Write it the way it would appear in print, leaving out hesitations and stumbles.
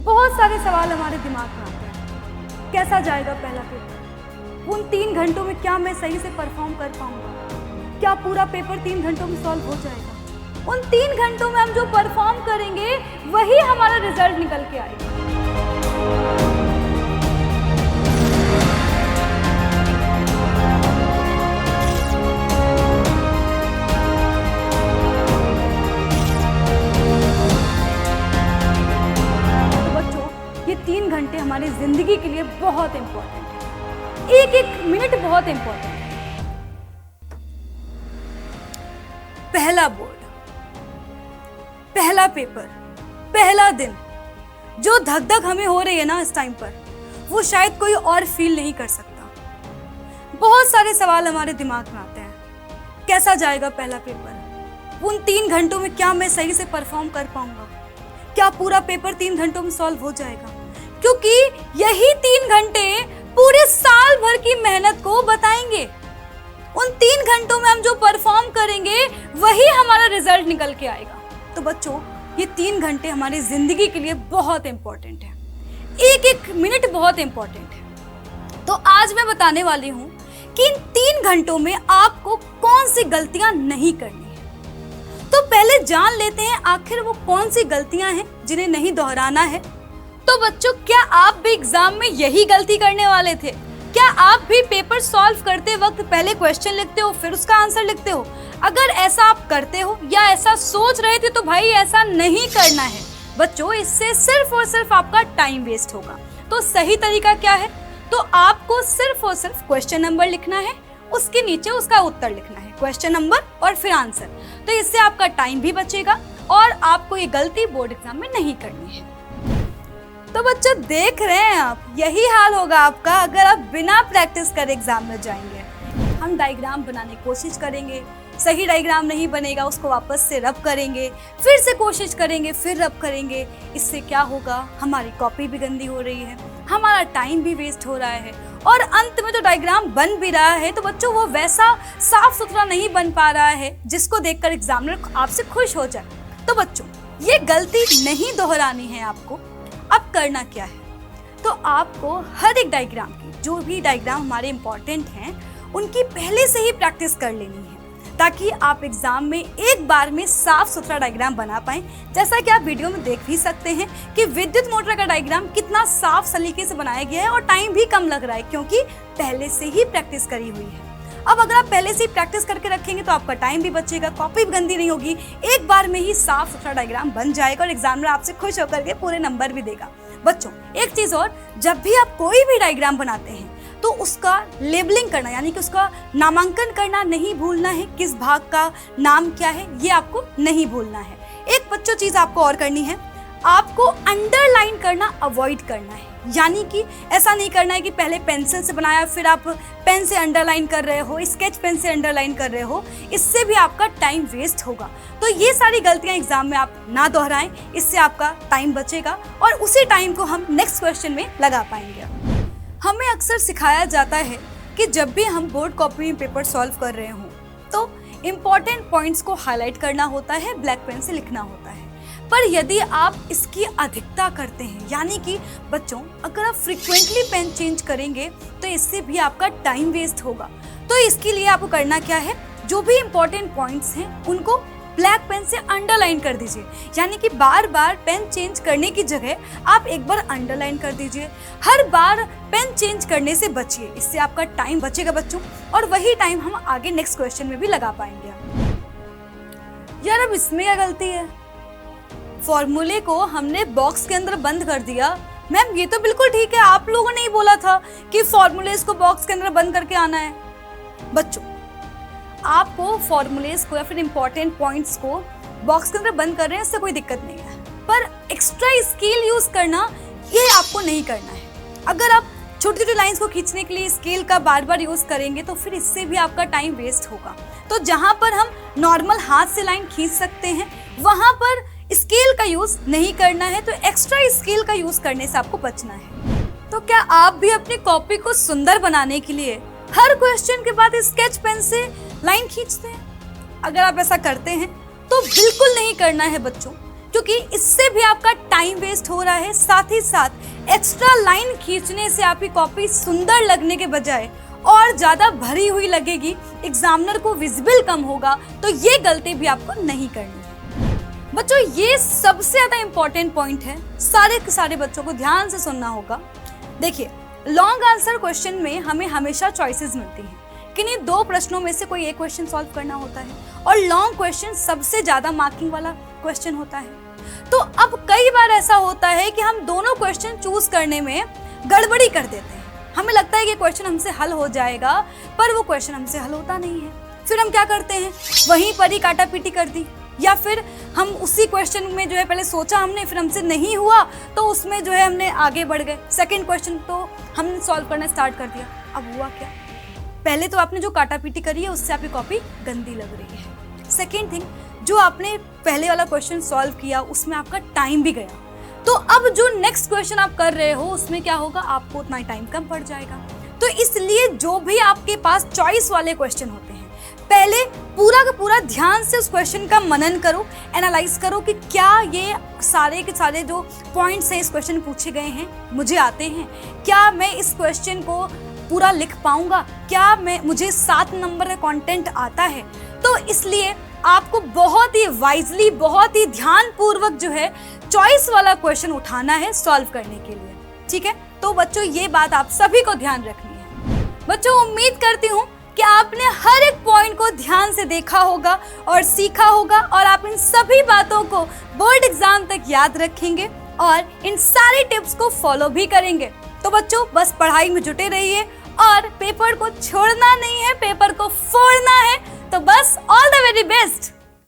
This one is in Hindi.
बहुत सारे सवाल हमारे दिमाग में आते हैं। कैसा जाएगा पहला पेपर? उन 3 घंटों में क्या मैं सही से परफॉर्म कर पाऊंगा? क्या पूरा पेपर 3 घंटों में सॉल्व हो जाएगा? उन 3 घंटों में हम जो परफॉर्म करेंगे वही हमारा रिजल्ट निकल के आएगा। ये 3 घंटे हमारी जिंदगी के लिए बहुत इंपॉर्टेंट है। एक एक मिनट बहुत इंपॉर्टेंट है। पहला बोर्ड, पहला पेपर, पहला दिन, जो धक धक हमें हो रही है ना इस टाइम पर, वो शायद कोई और फील नहीं कर सकता। बहुत सारे सवाल हमारे दिमाग में आते हैं। कैसा जाएगा पहला पेपर? उन 3 घंटों में क्या मैं सही से परफॉर्म कर पाऊंगा? क्या पूरा पेपर 3 घंटों में सॉल्व हो जाएगा? क्योंकि यही 3 घंटे पूरे साल भर की मेहनत को बताएंगे। उन 3 घंटों में हम जो परफॉर्म करेंगे वही हमारा रिजल्ट निकल के आएगा। तो बच्चों, ये 3 घंटे हमारी जिंदगी के लिए बहुत इंपॉर्टेंट है। एक एक मिनट बहुत इंपॉर्टेंट है। तो आज मैं बताने वाली हूं कि इन 3 घंटों में आपको कौन सी गलतियां नहीं करनी है। तो पहले जान लेते हैं आखिर वो कौन सी गलतियां हैं जिन्हें नहीं दोहराना है। तो बच्चों, क्या आप भी एग्जाम में यही गलती करने वाले थे? क्या आप भी पेपर सॉल्व करते वक्त पहले क्वेश्चन लिखते हो फिर उसका आंसर लिखते हो? अगर ऐसा आप करते हो या ऐसा सोच रहे थे तो भाई ऐसा नहीं करना है बच्चों। इससे सिर्फ और सिर्फ आपका टाइम वेस्ट होगा। तो सही तरीका क्या है? तो आपको सिर्फ और सिर्फ क्वेश्चन नंबर लिखना है, उसके नीचे उसका उत्तर लिखना है, क्वेश्चन नंबर और फिर आंसर। तो इससे आपका टाइम भी बचेगा और आपको ये गलती बोर्ड एग्जाम में नहीं करनी है। तो बच्चों, देख रहे हैं आप, यही हाल होगा आपका अगर आप बिना प्रैक्टिस करे एग्जाम में जाएंगे। हम डायग्राम बनाने की कोशिश करेंगे, सही डायग्राम नहीं बनेगा, उसको वापस से रब करेंगे, फिर से कोशिश करेंगे, फिर रब करेंगे। इससे क्या होगा? हमारी कॉपी भी गंदी हो रही है, हमारा टाइम भी वेस्ट हो रहा है और अंत में जो डायग्राम बन भी रहा है तो बच्चों वो वैसा साफ सुथरा नहीं बन पा रहा है जिसको देखकर एग्जामिनर आपसे खुश हो जाए। तो बच्चों, ये गलती नहीं दोहरानी है आपको। अब करना क्या है? तो आपको हर एक डायग्राम की, जो भी डायग्राम हमारे इंपॉर्टेंट हैं, उनकी पहले से ही प्रैक्टिस कर लेनी है ताकि आप एग्जाम में एक बार में साफ सुथरा डायग्राम बना पाएं। जैसा कि आप वीडियो में देख भी सकते हैं कि विद्युत मोटर का डायग्राम कितना साफ सलीके से बनाया गया है और टाइम भी कम लग रहा है क्योंकि पहले से ही प्रैक्टिस करी हुई है। अब अगर आप पहले से ही प्रैक्टिस करके रखेंगे तो आपका टाइम भी बचेगा, कॉपी भी गंदी नहीं होगी, एक बार में ही साफ सुथरा डायग्राम बन जाएगा और एग्जामिनर आपसे खुश होकर के पूरे नंबर भी देगा। बच्चों, एक चीज और, जब भी आप कोई भी डायग्राम बनाते हैं तो उसका लेबलिंग करना, यानी कि उसका नामांकन करना नहीं भूलना है। किस भाग का नाम क्या है ये आपको नहीं भूलना है। एक बच्चों चीज आपको और करनी है, आपको अंडरलाइन करना अवॉइड करना है। यानी कि ऐसा नहीं करना है कि पहले पेंसिल से बनाया फिर आप पेन से अंडरलाइन कर रहे हो, स्केच पेन से अंडरलाइन कर रहे हो, इससे भी आपका टाइम वेस्ट होगा। तो ये सारी गलतियां एग्जाम में आप ना दोहराएं, इससे आपका टाइम बचेगा और उसी टाइम को हम नेक्स्ट क्वेश्चन में लगा पाएंगे। हमें अक्सर सिखाया जाता है कि जब भी हम बोर्ड कॉपी में पेपर सॉल्व कर रहे हों तो इम्पॉर्टेंट पॉइंट्स को हाईलाइट करना होता है, ब्लैक पेन से लिखना होता है। पर यदि आप इसकी अधिकता करते हैं, यानी कि बच्चों अगर आप फ्रीक्वेंटली पेन चेंज करेंगे तो इससे भी आपका टाइम वेस्ट होगा। तो इसके लिए आपको करना क्या है, जो भी इम्पोर्टेंट पॉइंट्स हैं उनको ब्लैक पेन से अंडरलाइन कर दीजिए। यानी कि बार बार पेन चेंज करने की जगह आप एक बार अंडरलाइन कर दीजिए। हर बार पेन चेंज करने से बचिए, इससे आपका टाइम बचेगा बच्चों और वही टाइम हम आगे नेक्स्ट क्वेश्चन में भी लगा पाएंगे। यार, अब इसमें क्या गलती है? फॉर्मूले को हमने बॉक्स के अंदर बंद कर दिया। मैम, ये तो बिल्कुल ठीक है, आप लोगों ने ही बोला था कि फॉर्मूलेस को बॉक्स के अंदर बंद करके आना है। बच्चों, आपको फॉर्मूलेस को या फिर इंपॉर्टेंट पॉइंट्स को बॉक्स के अंदर बंद कर रहे हैं, इससे कोई दिक्कत नहीं है, पर एक्स्ट्रा स्केल यूज करना ये आपको नहीं करना है। अगर आप छोटी छोटी लाइंस को खींचने के लिए स्केल का बार बार यूज करेंगे तो फिर इससे भी आपका टाइम वेस्ट होगा। तो जहां पर हम नॉर्मल हाथ से लाइन खींच सकते हैं वहां पर स्केल का यूज नहीं करना है, तो एक्स्ट्रा स्केल का यूज करने से आपको बचना है। तो क्या आप भी अपनी कॉपी को सुंदर बनाने के लिए हर क्वेश्चन के बाद स्केच पेन से लाइन खींचते हैं? अगर आप ऐसा करते हैं तो बिल्कुल नहीं करना है बच्चों, क्योंकि इससे भी आपका टाइम वेस्ट हो रहा है, साथ ही साथ एक्स्ट्रा लाइन खींचने से आपकी कॉपी सुंदर लगने के बजाय और ज़्यादा भरी हुई लगेगी, एग्जामिनर को विजिबल कम होगा। तो ये गलती भी आपको नहीं करनी है। बच्चों, ये सबसे ज़्यादा इंपॉर्टेंट पॉइंट है, सारे के सारे बच्चों को ध्यान से सुनना होगा। देखिए, लॉन्ग आंसर क्वेश्चन में हमें हमेशा चॉइसेस मिलती हैं, किन्हीं 2 प्रश्नों में से कोई एक क्वेश्चन सॉल्व करना होता है, और लॉन्ग क्वेश्चन सबसे ज़्यादा मार्किंग वाला क्वेश्चन होता है। तो अब कई बार ऐसा होता है कि हम दोनों क्वेश्चन चूज करने में गड़बड़ी कर देते हैं। हमें लगता है कि क्वेश्चन हमसे हल हो जाएगा, पर वो क्वेश्चन हमसे हल होता नहीं है। फिर हम क्या करते हैं, वहीं पर ही काटा पीटी कर दी, या फिर हम उसी क्वेश्चन में जो है पहले सोचा हमने, फिर हमसे नहीं हुआ तो उसमें जो है हमने आगे बढ़ गए, सेकंड क्वेश्चन तो हमने सॉल्व करना स्टार्ट कर दिया। अब हुआ क्या, पहले तो आपने जो काटा पीटी करी है उससे आपकी कॉपी गंदी लग रही है। सेकंड थिंग, जो आपने पहले वाला क्वेश्चन सॉल्व किया उसमें आपका टाइम भी गया, तो अब जो नेक्स्ट क्वेश्चन आप कर रहे हो उसमें क्या होगा, आपको उतना ही टाइम कम पड़ जाएगा। तो इसलिए जो भी आपके पास चॉइस वाले क्वेश्चन होते हैं, पहले पूरा का पूरा ध्यान से उस क्वेश्चन का मनन करो, एनालाइज करो कि क्या ये सारे के सारे जो पॉइंट्स हैं इस क्वेश्चन में पूछे गए हैं मुझे आते हैं, क्या मैं इस क्वेश्चन को पूरा लिख पाऊंगा, क्या मुझे 7 नंबर का कंटेंट आता है। तो इसलिए आपको बहुत ही वाइजली, बहुत ही ध्यानपूर्वक जो है चॉइस वाला क्वेश्चन उठाना है सॉल्व करने के लिए, ठीक है। तो बच्चों, ये बात आप सभी को ध्यान रखनी है। बच्चों, उम्मीद करती हूँ कि आपने हर एक पॉइंट को ध्यान से देखा होगा और सीखा होगा, और आप इन सभी बातों को बोर्ड एग्जाम तक याद रखेंगे और इन सारी टिप्स को फॉलो भी करेंगे। तो बच्चों, बस पढ़ाई में जुटे रहिए और पेपर को छोड़ना नहीं है, पेपर को फोड़ना है। तो बस ऑल द वेरी बेस्ट।